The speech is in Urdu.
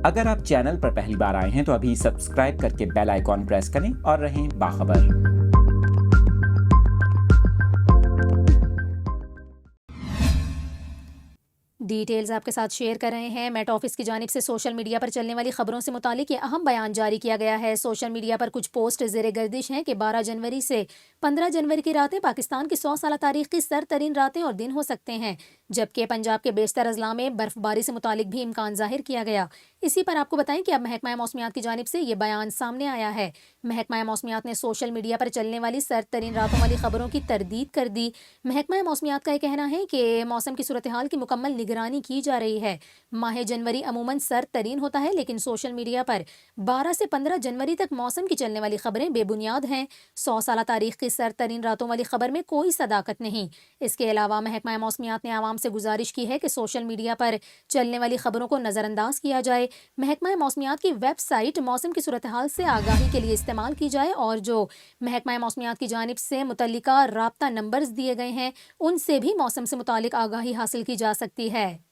اگر آپ چینل پر پہلی بار آئے ہیں تو ابھی سبسکرائب کر کے بیل آئیکن پریس کریں اور رہیں باخبر۔ ڈیٹیلز آپ کے ساتھ شیئر کر رہے ہیں۔ میٹ آفس کی جانب سے سوشل میڈیا پر چلنے والی خبروں سے متعلق یہ اہم بیان جاری کیا گیا ہے۔ سوشل میڈیا پر کچھ پوسٹ زیر گردش ہیں کہ 12 جنوری سے 15 جنوری کی راتیں پاکستان کی 100 سالہ تاریخ کی سر ترین راتیں اور دن ہو سکتے ہیں، جبکہ پنجاب کے بیشتر اضلاع میں برف باری سے متعلق بھی امکان ظاہر کیا گیا۔ اسی پر آپ کو بتائیں کہ اب محکمہ موسمیات کی جانب سے یہ بیان سامنے آیا ہے۔ محکمہ موسمیات نے سوشل میڈیا پر چلنے والی سر ترین راتوں والی خبروں کی تردید کر دی۔ محکمہ موسمیات کا یہ کہنا ہے کہ موسم کی صورتحال کی مکمل نگرانی کی جا رہی ہے۔ ماہ جنوری عموماً سر ترین ہوتا ہے، لیکن سوشل میڈیا پر 12 سے 15 جنوری تک موسم کی چلنے والی خبریں بے بنیاد ہیں۔ 100 سالہ تاریخ کی سر ترین راتوں والی خبر میں کوئی صداقت نہیں۔ اس کے علاوہ محکمہ موسمیات نے عوام سے گزارش کی ہے کہ سوشل میڈیا پر چلنے والی خبروں کو نظر انداز کیا جائے۔ محکمہ موسمیات کی ویب سائٹ موسم کی صورتحال سے آگاہی کے لیے استعمال کی جائے اور جو محکمہ موسمیات کی جانب سے متعلقہ رابطہ نمبرز دیے گئے ہیں ان سے بھی موسم سے متعلق آگاہی حاصل کی جا سکتی ہے۔